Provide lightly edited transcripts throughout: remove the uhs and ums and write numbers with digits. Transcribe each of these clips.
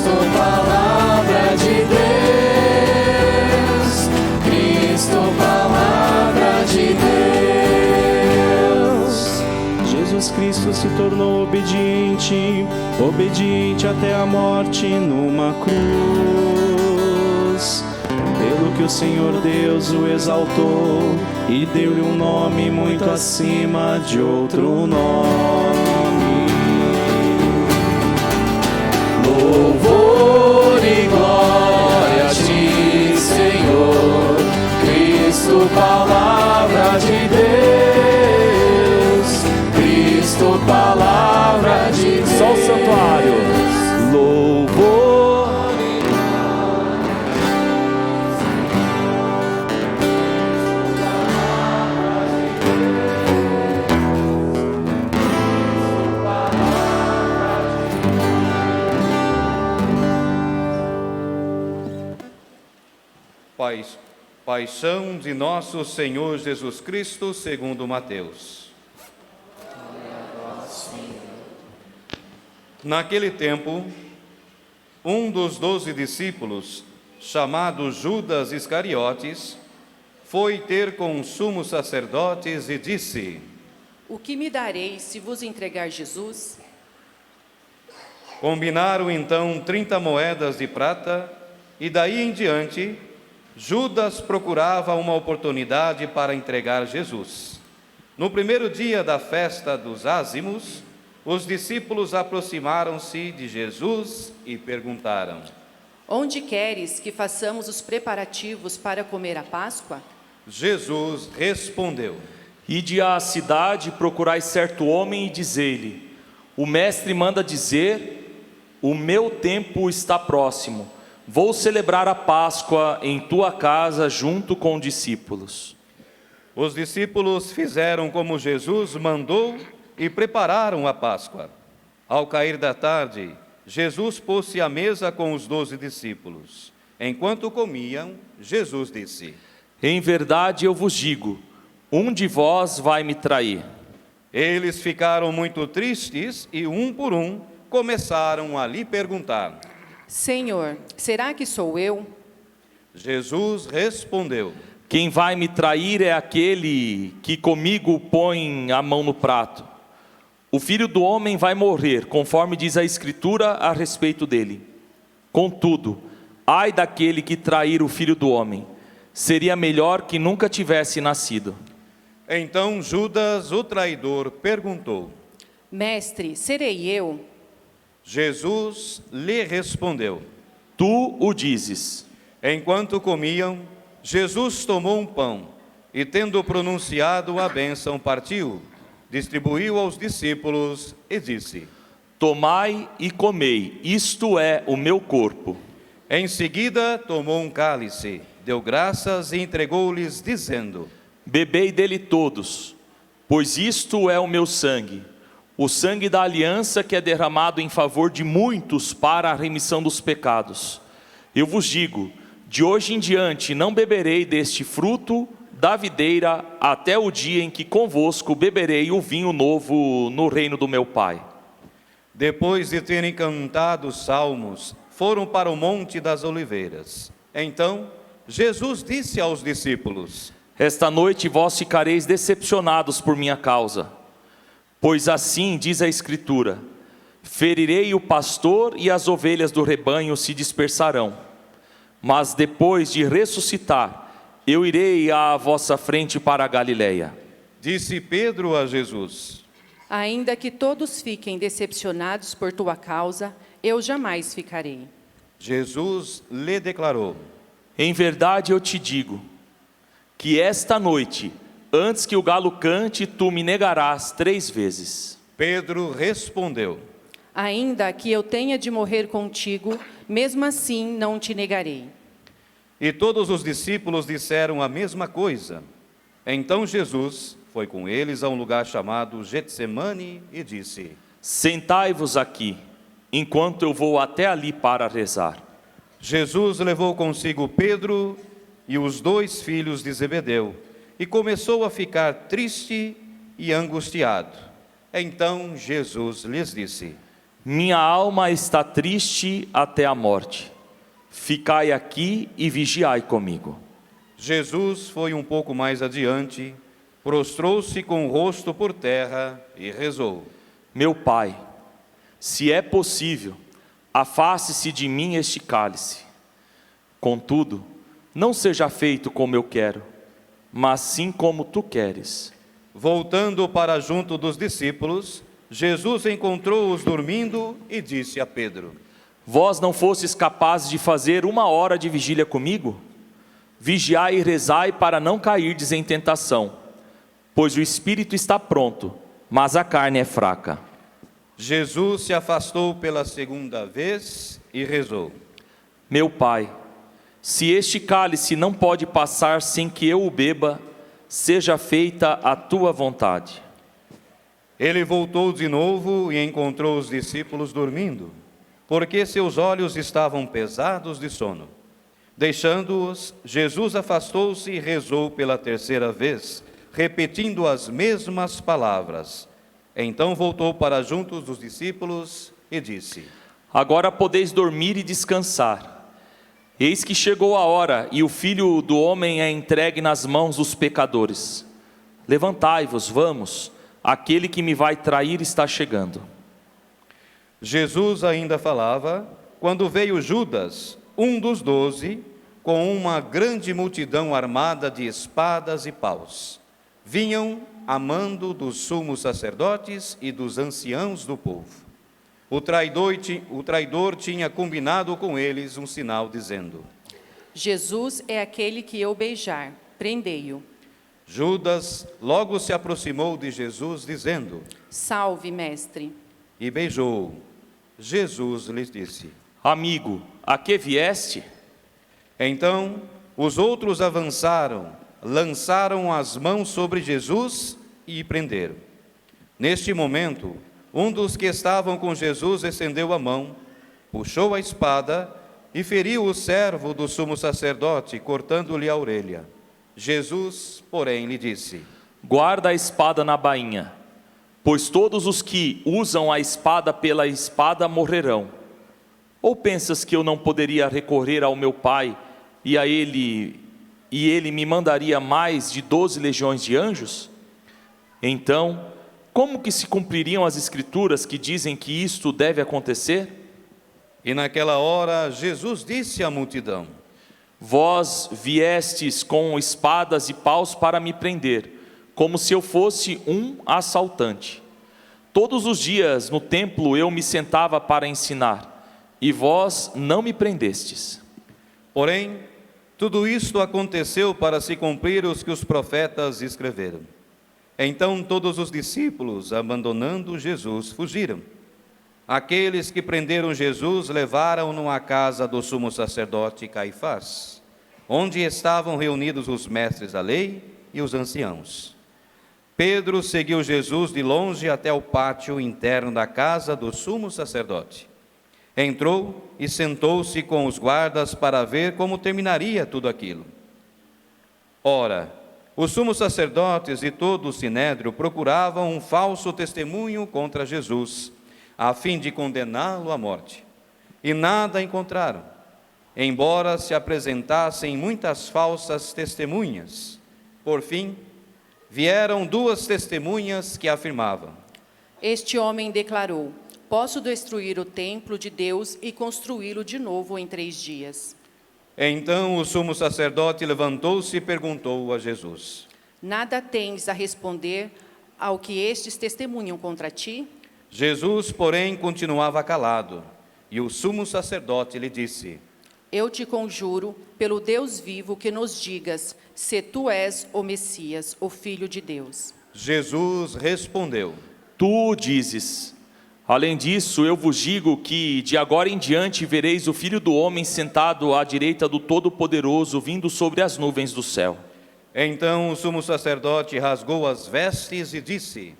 Cristo, palavra de Deus. Cristo, palavra de Deus. Jesus Cristo se tornou obediente, obediente até a morte numa cruz. Pelo que o Senhor Deus o exaltou e deu-lhe um nome muito acima de outro nome. Louvor e glória a ti, Senhor, Cristo, palavra de Deus. Cristo, palavra de Deus. Só o santuário. Louvor. Paixão de nosso Senhor Jesus Cristo, segundo Mateus. Naquele tempo, um dos 12 discípulos, chamado Judas Iscariotes, foi ter com os sumos sacerdotes e disse: O que me dareis se vos entregar Jesus? Combinaram então 30 moedas de prata, e daí em diante Judas procurava uma oportunidade para entregar Jesus. No primeiro dia da festa dos ázimos, os discípulos aproximaram-se de Jesus e perguntaram: Onde queres que façamos os preparativos para comer a Páscoa? Jesus respondeu: Ide à cidade, procurai certo homem e dizei-lhe: O mestre manda dizer, o meu tempo está próximo. Vou celebrar a Páscoa em tua casa junto com discípulos. Os discípulos fizeram como Jesus mandou e prepararam a Páscoa. Ao cair da tarde, Jesus pôs-se à mesa com os 12 discípulos. Enquanto comiam, Jesus disse: Em verdade eu vos digo, um de vós vai me trair. Eles ficaram muito tristes e, um por um, começaram a lhe perguntar: Senhor, será que sou eu? Jesus respondeu: Quem vai me trair é aquele que comigo põe a mão no prato. O Filho do Homem vai morrer, conforme diz a Escritura a respeito dele. Contudo, ai daquele que trair o Filho do Homem. Seria melhor que nunca tivesse nascido. Então Judas, o traidor, perguntou: Mestre, serei eu? Jesus lhe respondeu: Tu o dizes. Enquanto comiam, Jesus tomou um pão e, tendo pronunciado a bênção, partiu, distribuiu aos discípulos e disse: Tomai e comei, isto é o meu corpo. Em seguida, tomou um cálice, deu graças e entregou-lhes, dizendo: Bebei dele todos, pois isto é o meu sangue, o sangue da aliança que é derramado em favor de muitos para a remissão dos pecados. Eu vos digo, de hoje em diante não beberei deste fruto da videira até o dia em que convosco beberei o vinho novo no reino do meu Pai. Depois de terem cantado salmos, foram para o Monte das Oliveiras. Então, Jesus disse aos discípulos: Esta noite vós ficareis decepcionados por minha causa. Pois assim diz a Escritura: ferirei o pastor e as ovelhas do rebanho se dispersarão. Mas depois de ressuscitar, eu irei à vossa frente para a Galileia. Disse Pedro a Jesus: Ainda que todos fiquem decepcionados por tua causa, eu jamais ficarei. Jesus lhe declarou: Em verdade eu te digo, que esta noite, antes que o galo cante, tu me negarás 3 vezes. Pedro respondeu: Ainda que eu tenha de morrer contigo, mesmo assim não te negarei. E todos os discípulos disseram a mesma coisa. Então Jesus foi com eles a um lugar chamado Getsemane e disse: Sentai-vos aqui, enquanto eu vou até ali para rezar. Jesus levou consigo Pedro e os 2 filhos de Zebedeu, e começou a ficar triste e angustiado. Então Jesus lhes disse: Minha alma está triste até a morte. Ficai aqui e vigiai comigo. Jesus foi um pouco mais adiante, prostrou-se com o rosto por terra e rezou: Meu Pai, se é possível, afaste-se de mim este cálice. Contudo, não seja feito como eu quero, mas sim como tu queres. Voltando para junto dos discípulos, Jesus encontrou-os dormindo e disse a Pedro: Vós não fostes capazes de fazer 1 hora de vigília comigo? Vigiai e rezai para não cairdes em tentação, pois o espírito está pronto, mas a carne é fraca. Jesus se afastou pela segunda vez e rezou: Meu Pai, se este cálice não pode passar sem que eu o beba, seja feita a tua vontade. Ele voltou de novo e encontrou os discípulos dormindo, porque seus olhos estavam pesados de sono. Deixando-os, Jesus afastou-se e rezou pela terceira vez, repetindo as mesmas palavras. Então voltou para junto dos discípulos e disse: Agora podeis dormir e descansar. Eis que chegou a hora, e o Filho do Homem é entregue nas mãos dos pecadores. Levantai-vos, vamos, aquele que me vai trair está chegando. Jesus ainda falava, quando veio Judas, um dos 12, com uma grande multidão armada de espadas e paus. Vinham a mando dos sumos sacerdotes e dos anciãos do povo. O traidor tinha combinado com eles um sinal, dizendo: Jesus é aquele que eu beijar, prendei-o. Judas logo se aproximou de Jesus, dizendo: Salve, mestre. E beijou-o. Jesus lhes disse: Amigo, a que vieste? Então os outros avançaram, lançaram as mãos sobre Jesus e prenderam. Neste momento, um dos que estavam com Jesus estendeu a mão, puxou a espada e feriu o servo do sumo sacerdote, cortando-lhe a orelha. Jesus, porém, lhe disse: Guarda a espada na bainha, pois todos os que usam a espada pela espada morrerão. Ou pensas que eu não poderia recorrer ao meu Pai e ele me mandaria mais de 12 legiões de anjos? Então, como que se cumpririam as escrituras que dizem que isto deve acontecer? E naquela hora Jesus disse à multidão: Vós viestes com espadas e paus para me prender, como se eu fosse um assaltante. Todos os dias no templo eu me sentava para ensinar, e vós não me prendestes. Porém, tudo isto aconteceu para se cumprir os que os profetas escreveram. Então todos os discípulos, abandonando Jesus, fugiram. Aqueles que prenderam Jesus levaram-no à casa do sumo sacerdote Caifás, onde estavam reunidos os mestres da lei e os anciãos. Pedro seguiu Jesus de longe até o pátio interno da casa do sumo sacerdote. Entrou e sentou-se com os guardas para ver como terminaria tudo aquilo. Ora, os sumos sacerdotes e todo o sinédrio procuravam um falso testemunho contra Jesus, a fim de condená-lo à morte. E nada encontraram, embora se apresentassem muitas falsas testemunhas. Por fim, vieram 2 testemunhas que afirmavam: Este homem declarou: Posso destruir o templo de Deus e construí-lo de novo em 3 dias. Então o sumo sacerdote levantou-se e perguntou a Jesus: Nada tens a responder ao que estes testemunham contra ti? Jesus, porém, continuava calado. E o sumo sacerdote lhe disse: Eu te conjuro, pelo Deus vivo, que nos digas se tu és o Messias, o Filho de Deus. Jesus respondeu: Tu dizes. Além disso, eu vos digo que de agora em diante vereis o Filho do Homem sentado à direita do Todo-Poderoso, vindo sobre as nuvens do céu. Então o sumo sacerdote rasgou as vestes e disse: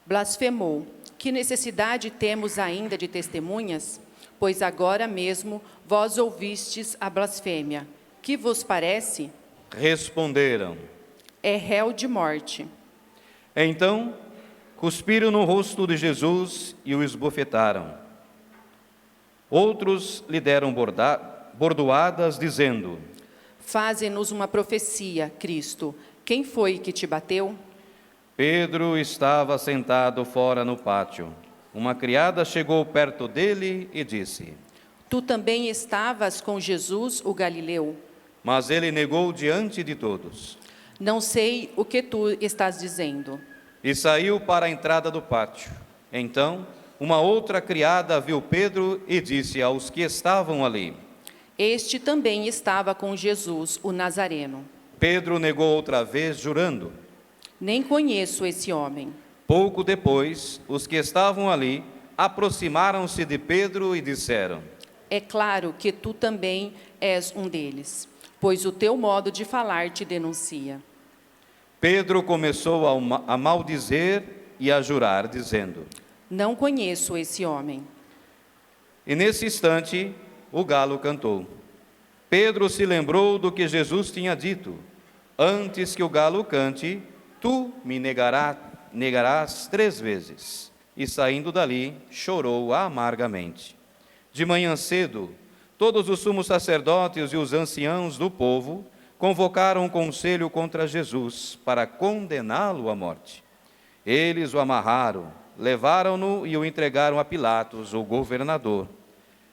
Blasfemou. Que necessidade temos ainda de testemunhas? Pois agora mesmo vós ouvistes a blasfêmia. Que vos parece? Responderam: É réu de morte. Então cuspiram no rosto de Jesus e o esbofetaram. Outros lhe deram bordoadas, dizendo: Faze-nos uma profecia, Cristo. Quem foi que te bateu? Pedro estava sentado fora no pátio. Uma criada chegou perto dele e disse: Tu também estavas com Jesus, o Galileu? Mas ele negou diante de todos. Não sei o que tu estás dizendo. E saiu para a entrada do pátio. Então, uma outra criada viu Pedro e disse aos que estavam ali: Este também estava com Jesus, o Nazareno. Pedro negou outra vez, jurando. Nem conheço esse homem. Pouco depois, os que estavam ali aproximaram-se de Pedro e disseram: É claro que tu também és um deles, pois o teu modo de falar te denuncia. Pedro começou a maldizer e a jurar, dizendo: Não conheço esse homem. E nesse instante, o galo cantou. Pedro se lembrou do que Jesus tinha dito: Antes que o galo cante, tu me negarás 3 vezes. E saindo dali, chorou amargamente. De manhã cedo, todos os sumos sacerdotes e os anciãos do povo convocaram um conselho contra Jesus para condená-lo à morte. Eles o amarraram, levaram-no e o entregaram a Pilatos, o governador.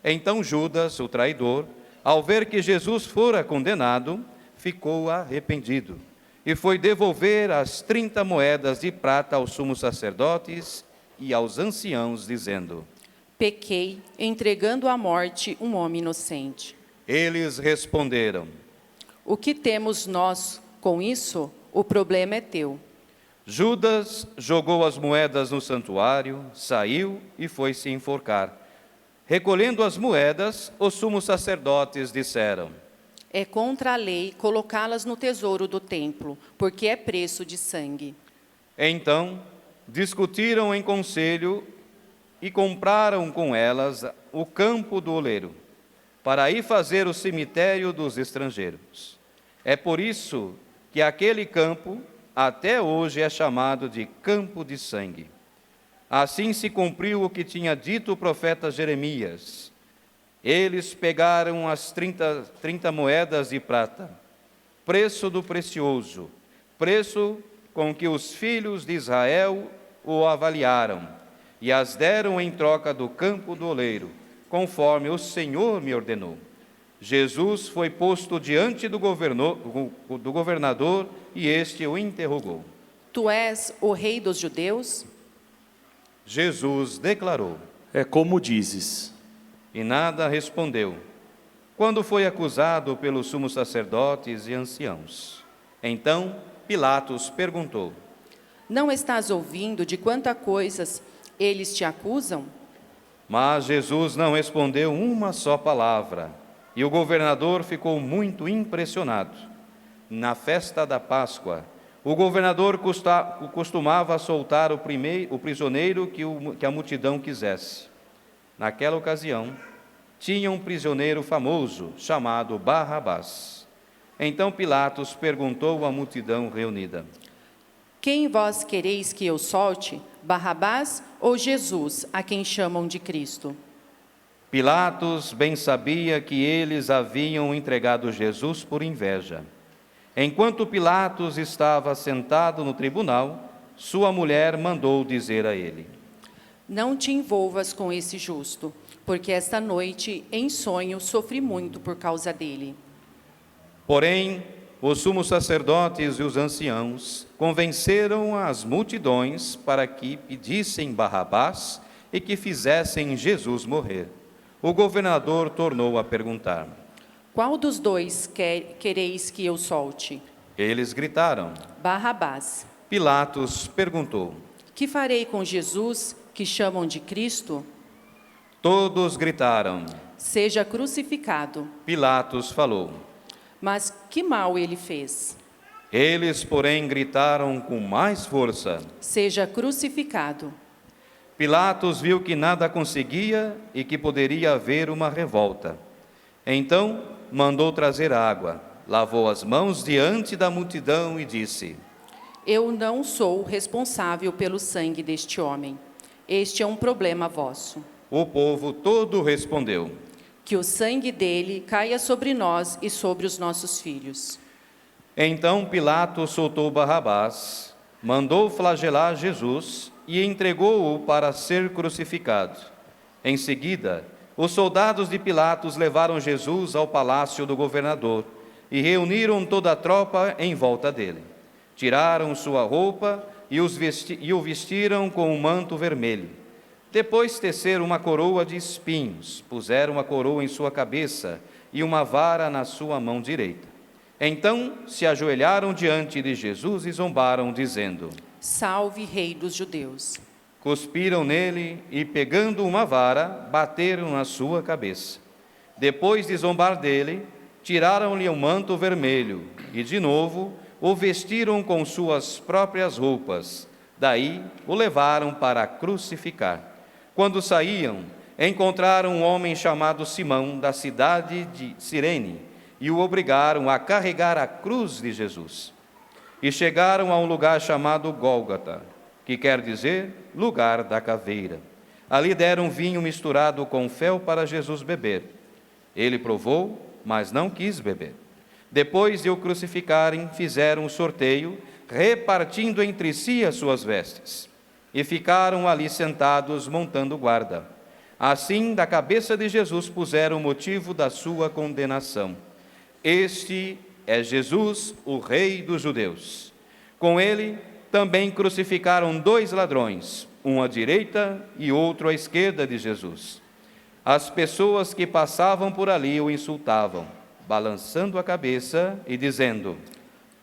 Então Judas, o traidor, ao ver que Jesus fora condenado, ficou arrependido e foi devolver as 30 moedas de prata aos sumos sacerdotes e aos anciãos, dizendo: Pequei, entregando à morte um homem inocente. Eles responderam: O que temos nós com isso? O problema é teu. Judas jogou as moedas no santuário, saiu e foi se enforcar. Recolhendo as moedas, os sumos sacerdotes disseram: É contra a lei colocá-las no tesouro do templo, porque é preço de sangue. Então, discutiram em conselho e compraram com elas o campo do oleiro, para aí fazer o cemitério dos estrangeiros. É por isso que aquele campo até hoje é chamado de Campo de Sangue. Assim se cumpriu o que tinha dito o profeta Jeremias. Eles pegaram as 30 moedas de prata, preço do precioso, preço com que os filhos de Israel o avaliaram, e as deram em troca do campo do oleiro, conforme o Senhor me ordenou. Jesus foi posto diante do governador e este o interrogou. Tu és o rei dos judeus? Jesus declarou. É como dizes. E nada respondeu, quando foi acusado pelos sumos sacerdotes e anciãos. Então Pilatos perguntou: Não estás ouvindo de quantas coisas eles te acusam? Mas Jesus não respondeu uma só palavra, e o governador ficou muito impressionado. Na festa da Páscoa, o governador costumava soltar o prisioneiro que a multidão quisesse. Naquela ocasião, tinha um prisioneiro famoso chamado Barrabás. Então Pilatos perguntou à multidão reunida: Quem vós quereis que eu solte, Barrabás ou Jesus, a quem chamam de Cristo? Pilatos bem sabia que eles haviam entregado Jesus por inveja. Enquanto Pilatos estava sentado no tribunal, sua mulher mandou dizer a ele: Não te envolvas com esse justo, porque esta noite, em sonho, sofri muito por causa dele. Porém, os sumos sacerdotes e os anciãos convenceram as multidões para que pedissem Barrabás e que fizessem Jesus morrer. O governador tornou a perguntar: Qual dos dois quereis que eu solte? Eles gritaram. Barrabás. Pilatos perguntou: Que farei com Jesus, que chamam de Cristo? Todos gritaram. Seja crucificado. Pilatos falou. Mas que mal ele fez? Eles, porém, gritaram com mais força. Seja crucificado. Pilatos viu que nada conseguia e que poderia haver uma revolta. Então mandou trazer água, lavou as mãos diante da multidão e disse: Eu não sou responsável pelo sangue deste homem. Este é um problema vosso. O povo todo respondeu: Que o sangue dele caia sobre nós e sobre os nossos filhos. Então Pilatos soltou Barrabás, mandou flagelar Jesus e entregou-o para ser crucificado. Em seguida, os soldados de Pilatos levaram Jesus ao palácio do governador e reuniram toda a tropa em volta dele. Tiraram sua roupa e o vestiram com um manto vermelho. Depois teceram uma coroa de espinhos, puseram a coroa em sua cabeça e uma vara na sua mão direita. Então se ajoelharam diante de Jesus e zombaram, dizendo: Salve, Rei dos Judeus. Cuspiram nele e, pegando uma vara, bateram na sua cabeça. Depois de zombar dele, tiraram-lhe o manto vermelho e, de novo, o vestiram com suas próprias roupas. Daí o levaram para crucificar. Quando saíam, encontraram um homem chamado Simão, da cidade de Cirene, e o obrigaram a carregar a cruz de Jesus. E chegaram a um lugar chamado Gólgota, que quer dizer lugar da caveira. Ali deram vinho misturado com fel para Jesus beber. Ele provou, mas não quis beber. Depois de o crucificarem, fizeram um sorteio, repartindo entre si as suas vestes. E ficaram ali sentados, montando guarda. Assim, da cabeça de Jesus puseram o motivo da sua condenação. Este é Jesus, o Rei dos Judeus. Com ele, também crucificaram 2 ladrões, um à direita e outro à esquerda de Jesus. As pessoas que passavam por ali o insultavam, balançando a cabeça e dizendo: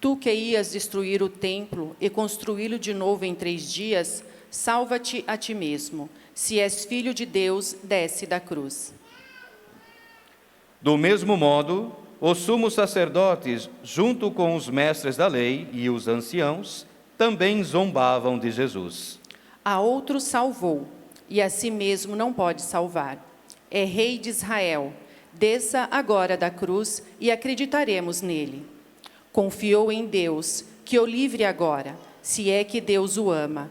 Tu que ias destruir o templo e construí-lo de novo em 3 dias, salva-te a ti mesmo. Se és filho de Deus, desce da cruz. Do mesmo modo, os sumos sacerdotes, junto com os mestres da lei e os anciãos, também zombavam de Jesus. A outro salvou, e a si mesmo não pode salvar. É Rei de Israel. Desça agora da cruz e acreditaremos nele. Confiou em Deus, que o livre agora, se é que Deus o ama,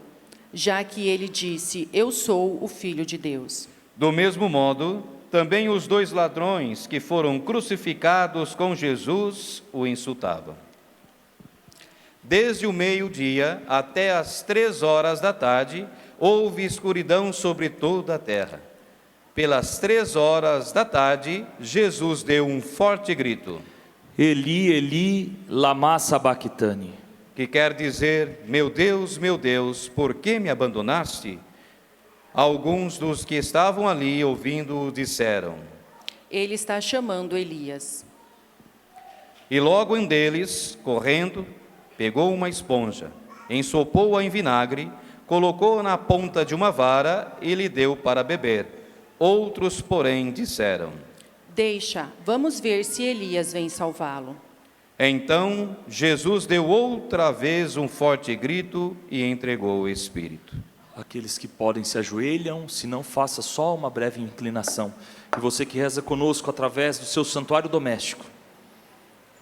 já que ele disse: Eu sou o Filho de Deus. Do mesmo modo, também os 2 ladrões que foram crucificados com Jesus o insultavam. Desde o meio-dia até as 3 horas da tarde, houve escuridão sobre toda a terra. Pelas 3 horas da tarde, Jesus deu um forte grito, Eli, Eli, lama sabachthani, que quer dizer: meu Deus, por que me abandonaste? Alguns dos que estavam ali ouvindo disseram: Ele está chamando Elias. E logo um deles, correndo, pegou uma esponja, ensopou-a em vinagre, colocou-a na ponta de uma vara e lhe deu para beber. Outros, porém, disseram: Deixa, vamos ver se Elias vem salvá-lo. Então Jesus deu outra vez um forte grito e entregou o Espírito. Aqueles que podem se ajoelham, se não, faça só uma breve inclinação. E você que reza conosco através do seu santuário doméstico,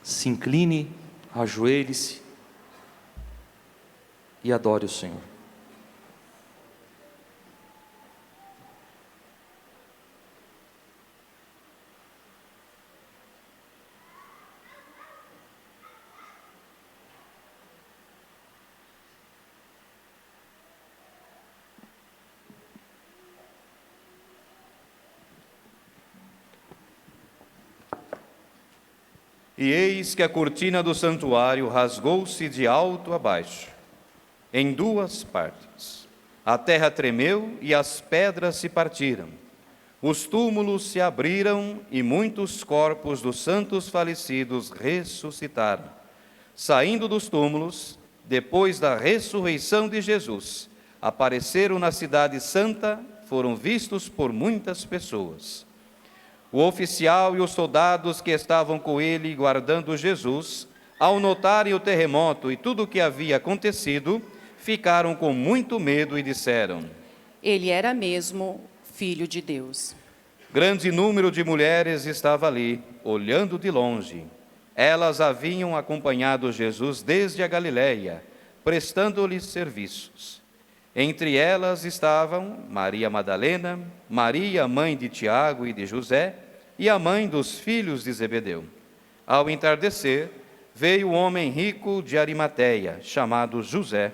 se incline, ajoelhe-se e adore o Senhor. E eis que a cortina do santuário rasgou-se de alto a baixo, em 2 partes. A terra tremeu e as pedras se partiram. Os túmulos se abriram e muitos corpos dos santos falecidos ressuscitaram. Saindo dos túmulos, depois da ressurreição de Jesus, apareceram na cidade santa, foram vistos por muitas pessoas. O oficial e os soldados que estavam com ele guardando Jesus, ao notarem o terremoto e tudo o que havia acontecido, ficaram com muito medo e disseram: Ele era mesmo Filho de Deus. Grande número de mulheres estava ali, olhando de longe. Elas haviam acompanhado Jesus desde a Galiléia, prestando-lhe serviços. Entre elas estavam Maria Madalena, Maria, mãe de Tiago e de José, e a mãe dos filhos de Zebedeu. Ao entardecer, veio um homem rico de Arimateia, chamado José,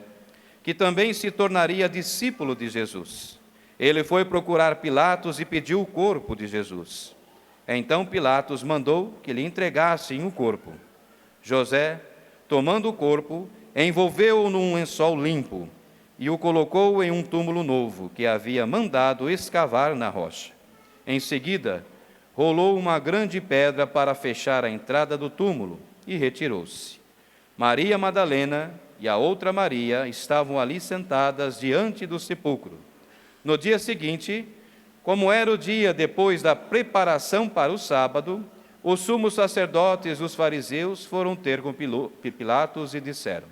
que também se tornaria discípulo de Jesus. Ele foi procurar Pilatos e pediu o corpo de Jesus. Então Pilatos mandou que lhe entregassem o corpo. José, tomando o corpo, envolveu-o num lençol limpo e o colocou em um túmulo novo que havia mandado escavar na rocha. Em seguida, rolou uma grande pedra para fechar a entrada do túmulo e retirou-se. Maria Madalena e a outra Maria estavam ali sentadas diante do sepulcro. No dia seguinte, como era o dia depois da preparação para o sábado, os sumos sacerdotes e os fariseus foram ter com Pilatos e disseram: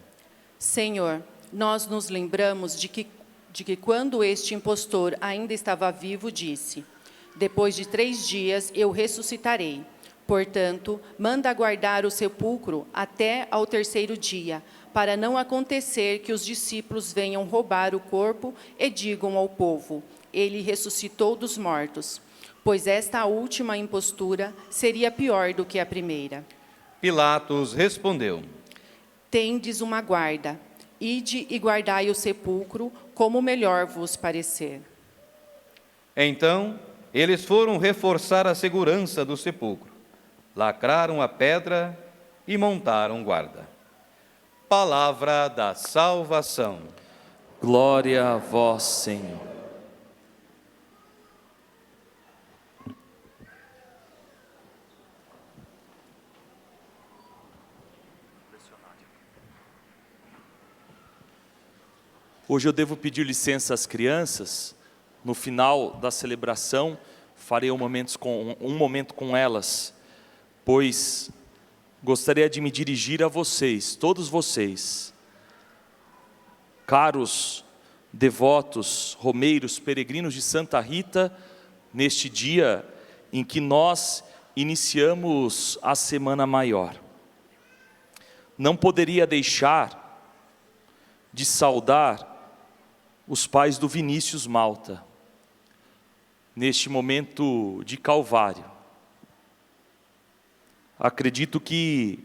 Senhor, nós nos lembramos de que quando este impostor ainda estava vivo, disse: depois de 3 dias eu ressuscitarei. Portanto, manda guardar o sepulcro até ao 3º dia, para não acontecer que os discípulos venham roubar o corpo e digam ao povo: ele ressuscitou dos mortos. Pois esta última impostura seria pior do que a primeira. Pilatos respondeu: Tendes uma guarda, ide e guardai o sepulcro, como melhor vos parecer. Então, eles foram reforçar a segurança do sepulcro, lacraram a pedra e montaram guarda. Palavra da salvação. Glória a vós, Senhor. Hoje eu devo pedir licença às crianças. No final da celebração, farei um momento com elas, pois gostaria de me dirigir a vocês, todos vocês, caros devotos, romeiros, peregrinos de Santa Rita, neste dia em que nós iniciamos a Semana Maior. Não poderia deixar de saudar os pais do Vinícius Malta, neste momento de Calvário. Acredito que,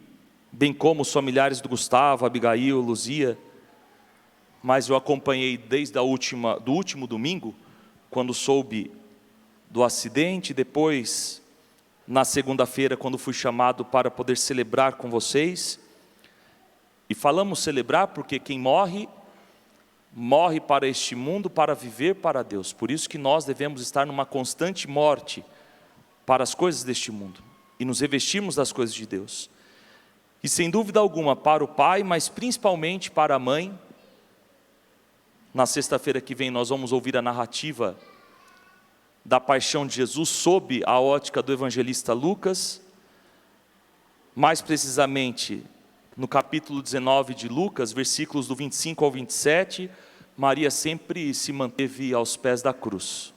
bem como os familiares do Gustavo, Abigail, Luzia, mas eu acompanhei desde do último domingo, quando soube do acidente, depois, na segunda-feira, quando fui chamado para poder celebrar com vocês. E falamos celebrar porque quem morre para este mundo para viver para Deus. Por isso que nós devemos estar numa constante morte para as coisas deste mundo e nos revestirmos das coisas de Deus. E sem dúvida alguma para o pai, mas principalmente para a mãe. Na sexta-feira que vem nós vamos ouvir a narrativa da paixão de Jesus sob a ótica do evangelista Lucas. Mais precisamente no capítulo 19 de Lucas, versículos do 25 ao 27, Maria sempre se manteve aos pés da cruz.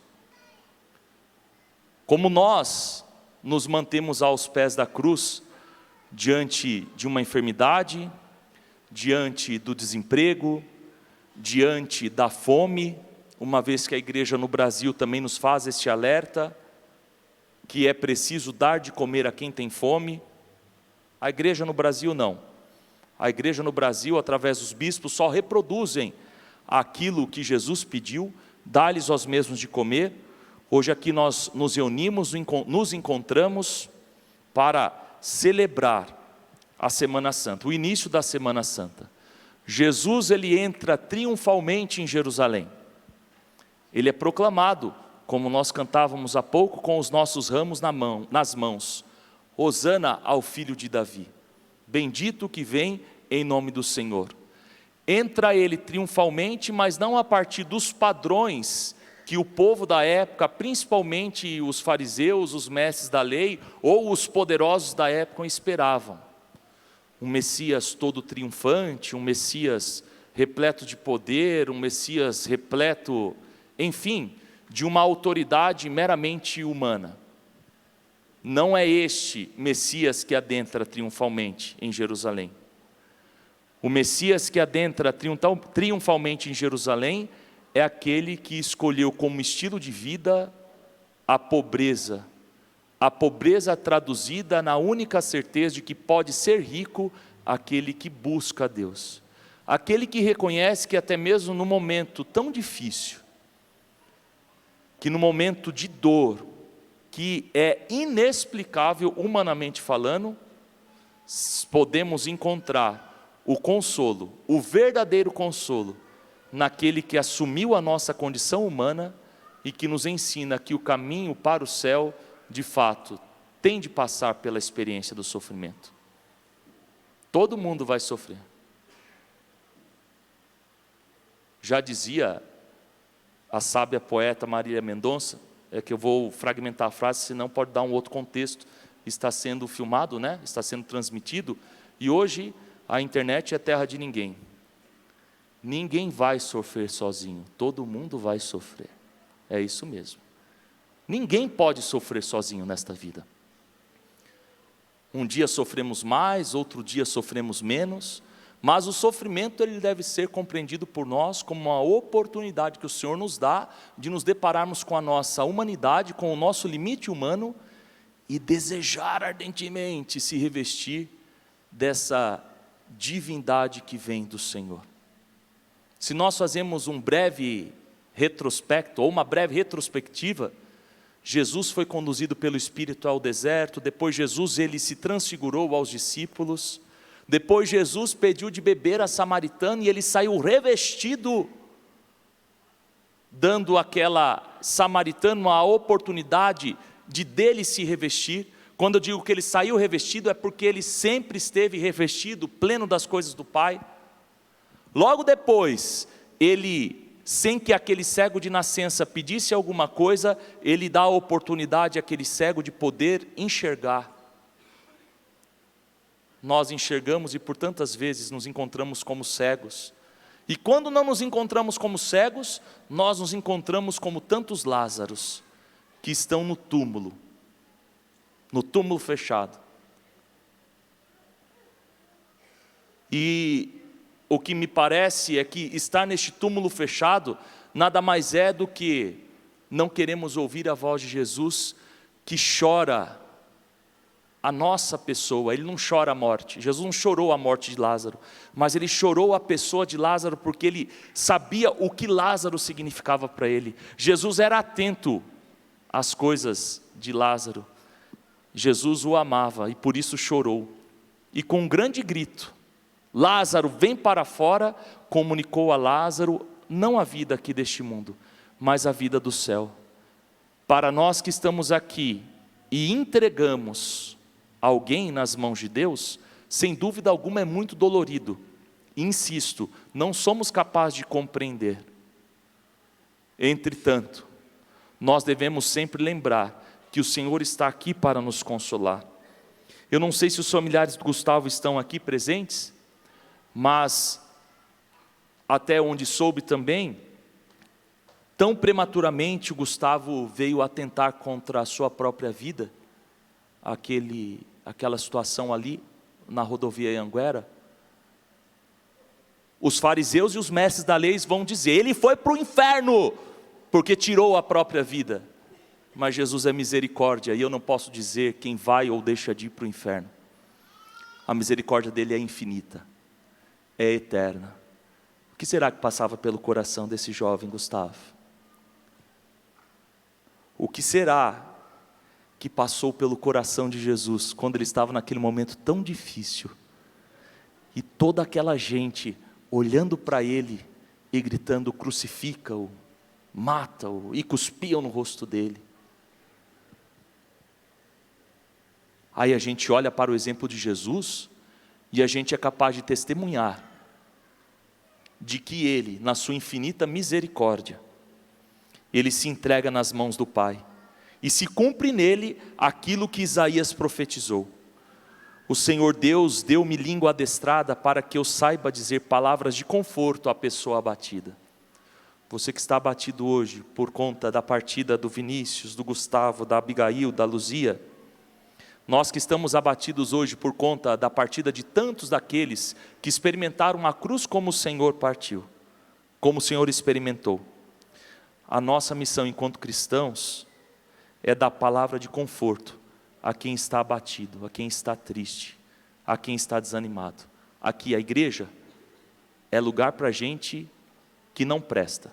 Como nós nos mantemos aos pés da cruz, diante de uma enfermidade, diante do desemprego, diante da fome, uma vez que a igreja no Brasil também nos faz este alerta, que é preciso dar de comer a quem tem fome. A igreja no Brasil não. A igreja no Brasil, através dos bispos, só reproduzem aquilo que Jesus pediu, dá-lhes aos mesmos de comer. Hoje aqui nós nos reunimos, nos encontramos para celebrar a Semana Santa, o início da Semana Santa. Jesus, ele entra triunfalmente em Jerusalém. Ele é proclamado, como nós cantávamos há pouco, com os nossos ramos nas mãos. Hosana ao filho de Davi. Bendito que vem em nome do Senhor. Entra ele triunfalmente, mas não a partir dos padrões que o povo da época, principalmente os fariseus, os mestres da lei, ou os poderosos da época esperavam. Um Messias todo triunfante, um Messias repleto de poder, um Messias repleto, enfim, de uma autoridade meramente humana. Não é este Messias que adentra triunfalmente em Jerusalém. O Messias que adentra triunfalmente em Jerusalém é aquele que escolheu como estilo de vida a pobreza traduzida na única certeza de que pode ser rico aquele que busca a Deus, aquele que reconhece que até mesmo no momento tão difícil, que no momento de dor, que é inexplicável humanamente falando, podemos encontrar o consolo, o verdadeiro consolo, naquele que assumiu a nossa condição humana e que nos ensina que o caminho para o céu, de fato, tem de passar pela experiência do sofrimento. Todo mundo vai sofrer. Já dizia a sábia poeta Marília Mendonça, é que eu vou fragmentar a frase, senão pode dar um outro contexto. Está sendo filmado, né? Está sendo transmitido, e hoje a internet é terra de ninguém. Ninguém vai sofrer sozinho, todo mundo vai sofrer. É isso mesmo. Ninguém pode sofrer sozinho nesta vida. Um dia sofremos mais, outro dia sofremos menos, mas o sofrimento ele deve ser compreendido por nós como uma oportunidade que o Senhor nos dá de nos depararmos com a nossa humanidade, com o nosso limite humano e desejar ardentemente se revestir dessa divindade que vem do Senhor. Se nós fazemos um breve retrospecto ou uma breve retrospectiva, Jesus foi conduzido pelo Espírito ao deserto, depois Jesus ele se transfigurou aos discípulos, depois Jesus pediu de beber a samaritana e ele saiu revestido, dando àquela samaritana a oportunidade de dele se revestir. Quando eu digo que ele saiu revestido, é porque ele sempre esteve revestido, pleno das coisas do Pai. Logo depois, ele, sem que aquele cego de nascença pedisse alguma coisa, ele dá a oportunidade àquele cego de poder enxergar. Nós enxergamos e por tantas vezes nos encontramos como cegos. E quando não nos encontramos como cegos, nós nos encontramos como tantos Lázaros, que estão no túmulo fechado. E o que me parece é que estar neste túmulo fechado, nada mais é do que não queremos ouvir a voz de Jesus, que chora a nossa pessoa. Ele não chora a morte, Jesus não chorou a morte de Lázaro, mas ele chorou a pessoa de Lázaro, porque ele sabia o que Lázaro significava para ele. Jesus era atento às coisas de Lázaro, Jesus o amava e por isso chorou, e com um grande grito, Lázaro, vem para fora, comunicou a Lázaro, não a vida aqui deste mundo, mas a vida do céu. Para nós que estamos aqui e entregamos alguém nas mãos de Deus, sem dúvida alguma é muito dolorido. Insisto, não somos capazes de compreender. Entretanto, nós devemos sempre lembrar que o Senhor está aqui para nos consolar. Eu não sei se os familiares do Gustavo estão aqui presentes, mas até onde soube também, tão prematuramente o Gustavo veio atentar contra a sua própria vida, aquela situação ali na rodovia Anhanguera. Os fariseus e os mestres da lei vão dizer, ele foi para o inferno, porque tirou a própria vida. Mas Jesus é misericórdia, e eu não posso dizer quem vai ou deixa de ir para o inferno. A misericórdia dele é infinita, é eterna. O que será que passava pelo coração desse jovem Gustavo? O que será que passou pelo coração de Jesus, quando ele estava naquele momento tão difícil, e toda aquela gente olhando para ele, e gritando, crucifica-o, mata-o, e cuspiam no rosto dele. Aí a gente olha para o exemplo de Jesus, e a gente é capaz de testemunhar, de que ele, na sua infinita misericórdia, ele se entrega nas mãos do Pai, e se cumpre nele aquilo que Isaías profetizou. O Senhor Deus deu-me língua adestrada para que eu saiba dizer palavras de conforto à pessoa abatida. Você que está abatido hoje por conta da partida do Vinícius, do Gustavo, da Abigail, da Luzia, nós que estamos abatidos hoje por conta da partida de tantos daqueles que experimentaram a cruz como o Senhor partiu, como o Senhor experimentou. A nossa missão enquanto cristãos é dar palavra de conforto a quem está abatido, a quem está triste, a quem está desanimado. Aqui a igreja é lugar para gente que não presta.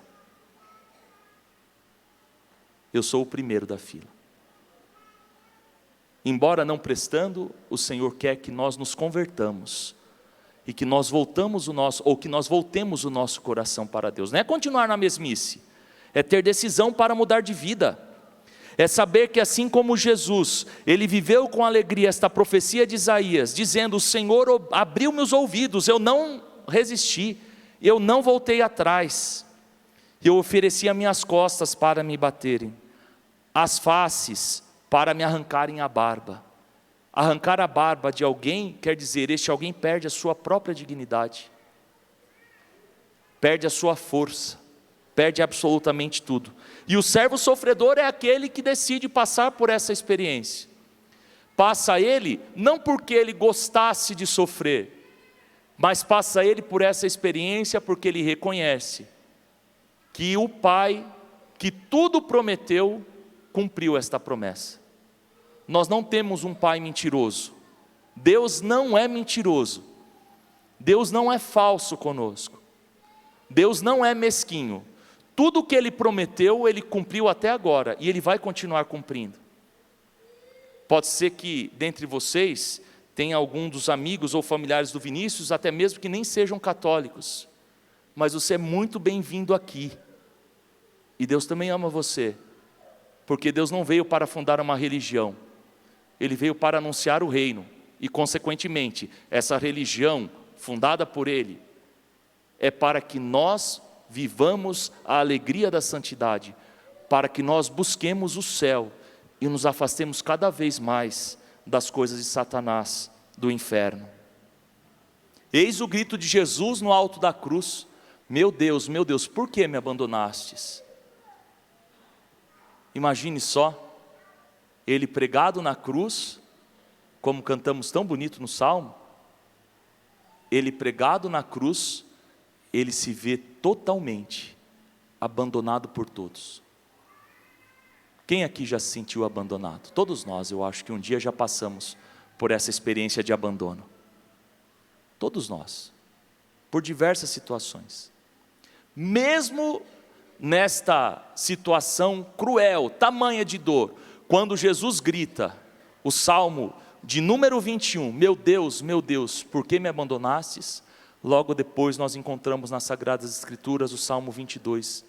Eu sou o primeiro da fila. Embora não prestando, o Senhor quer que nós nos convertamos e que nós voltemos que nós voltemos o nosso coração para Deus. Não é continuar na mesmice, é ter decisão para mudar de vida. É saber que assim como Jesus, ele viveu com alegria esta profecia de Isaías, dizendo: o Senhor abriu meus ouvidos, eu não resisti, eu não voltei atrás, eu ofereci as minhas costas para me baterem, as faces para me arrancarem a barba. Arrancar a barba de alguém quer dizer, este alguém perde a sua própria dignidade, perde a sua força, perde absolutamente tudo. E o servo sofredor é aquele que decide passar por essa experiência. Passa ele, não porque ele gostasse de sofrer, mas passa ele por essa experiência porque ele reconhece que o Pai, que tudo prometeu, cumpriu esta promessa. Nós não temos um Pai mentiroso. Deus não é mentiroso. Deus não é falso conosco. Deus não é mesquinho. Tudo o que Ele prometeu, Ele cumpriu até agora, e Ele vai continuar cumprindo. Pode ser que, dentre vocês, tenha algum dos amigos ou familiares do Vinícius, até mesmo que nem sejam católicos, mas você é muito bem-vindo aqui, e Deus também ama você, porque Deus não veio para fundar uma religião, Ele veio para anunciar o reino, e consequentemente, essa religião, fundada por Ele, é para que nós vivamos a alegria da santidade, para que nós busquemos o céu e nos afastemos cada vez mais das coisas de Satanás, do inferno. Eis o grito de Jesus no alto da cruz: meu Deus, por que me abandonastes? Imagine só, ele pregado na cruz, como cantamos tão bonito no Salmo, ele pregado na cruz, ele se vê totalmente abandonado por todos. Quem aqui já se sentiu abandonado? Todos nós, eu acho que um dia já passamos por essa experiência de abandono. Todos nós, por diversas situações. Mesmo nesta situação cruel, tamanha de dor, quando Jesus grita, o Salmo de número 21, meu Deus, por que me abandonastes? Logo depois nós encontramos nas Sagradas Escrituras o Salmo 22,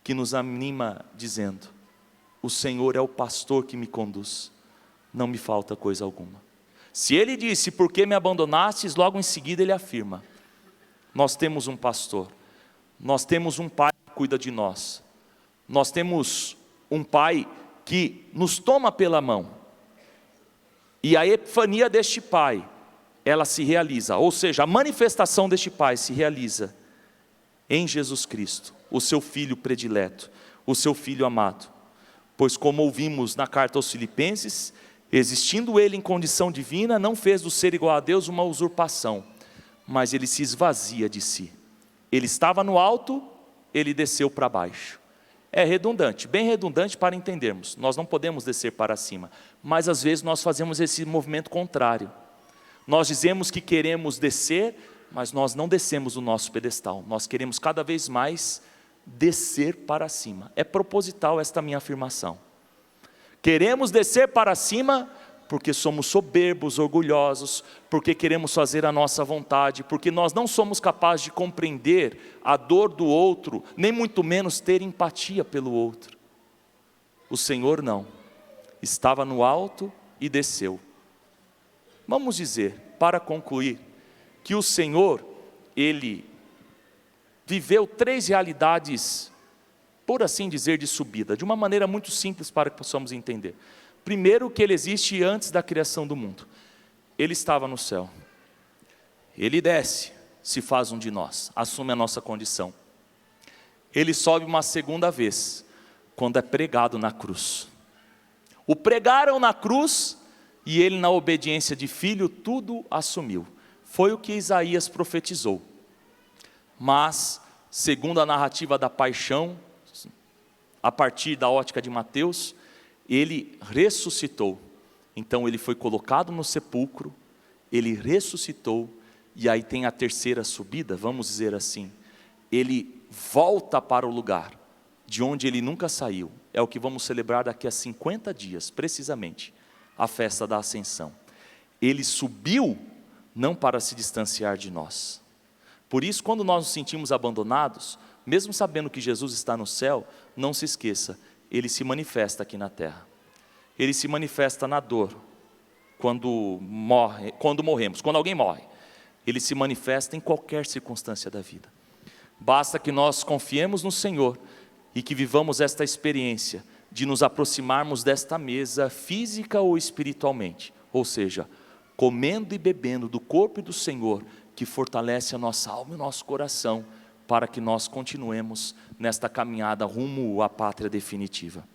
que nos anima dizendo: o Senhor é o pastor que me conduz, não me falta coisa alguma. Se ele disse, por que me abandonastes? Logo em seguida ele afirma, nós temos um pastor, nós temos um Pai que cuida de nós, nós temos um Pai que nos toma pela mão, e a epifania deste Pai, ela se realiza, ou seja, a manifestação deste Pai se realiza em Jesus Cristo, o seu Filho predileto, o seu Filho amado. Pois como ouvimos na carta aos Filipenses, existindo ele em condição divina, não fez do ser igual a Deus uma usurpação, mas ele se esvazia de si. Ele estava no alto, ele desceu para baixo. É redundante, bem redundante para entendermos, nós não podemos descer para cima, mas às vezes nós fazemos esse movimento contrário. Nós dizemos que queremos descer, mas nós não descemos do nosso pedestal, nós queremos cada vez mais descer para cima. É proposital esta minha afirmação. Queremos descer para cima porque somos soberbos, orgulhosos, porque queremos fazer a nossa vontade, porque nós não somos capazes de compreender a dor do outro, nem muito menos ter empatia pelo outro. O Senhor não, estava no alto e desceu. Vamos dizer, para concluir, que o Senhor, Ele viveu 3 realidades, por assim dizer, de subida, de uma maneira muito simples para que possamos entender. Primeiro, que Ele existe antes da criação do mundo. Ele estava no céu. Ele desce, se faz um de nós, assume a nossa condição. Ele sobe uma segunda vez, quando é pregado na cruz. O pregaram na cruz, e Ele, na obediência de filho, tudo assumiu. Foi o que Isaías profetizou. Mas, segundo a narrativa da paixão, a partir da ótica de Mateus, ele ressuscitou. Então ele foi colocado no sepulcro, ele ressuscitou, e aí tem a terceira subida, vamos dizer assim. Ele volta para o lugar de onde ele nunca saiu. É o que vamos celebrar daqui a 50 dias, precisamente, a festa da Ascensão. Ele subiu não para se distanciar de nós. Por isso, quando nós nos sentimos abandonados, mesmo sabendo que Jesus está no céu, não se esqueça, ele se manifesta aqui na terra. Ele se manifesta na dor, quando morremos, quando alguém morre. Ele se manifesta em qualquer circunstância da vida. Basta que nós confiemos no Senhor e que vivamos esta experiência de nos aproximarmos desta mesa física ou espiritualmente, ou seja, comendo e bebendo do corpo e do Senhor, que fortalece a nossa alma e o nosso coração, para que nós continuemos nesta caminhada rumo à pátria definitiva.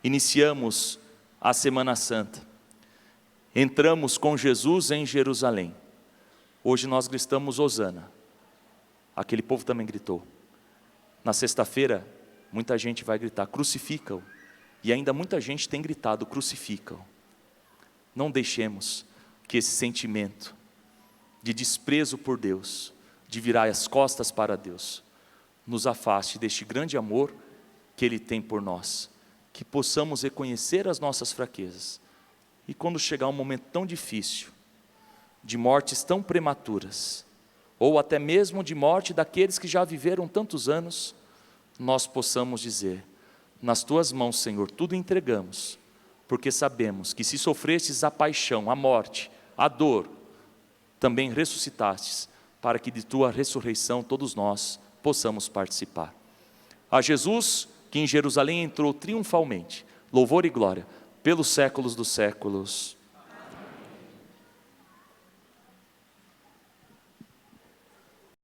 Iniciamos a Semana Santa, entramos com Jesus em Jerusalém. Hoje nós gritamos Hosana, aquele povo também gritou. Na sexta-feira, muita gente vai gritar, crucifica-o, e ainda muita gente tem gritado, crucifica-o. Não deixemos que esse sentimento de desprezo por Deus, de virar as costas para Deus, nos afaste deste grande amor que Ele tem por nós, que possamos reconhecer as nossas fraquezas, e quando chegar um momento tão difícil, de mortes tão prematuras, ou até mesmo de morte daqueles que já viveram tantos anos, nós possamos dizer, nas Tuas mãos, Senhor, tudo entregamos, porque sabemos que se sofrestes a paixão, a morte, a dor, também ressuscitastes, para que de Tua ressurreição todos nós possamos participar. A Jesus, que em Jerusalém entrou triunfalmente, louvor e glória, pelos séculos dos séculos.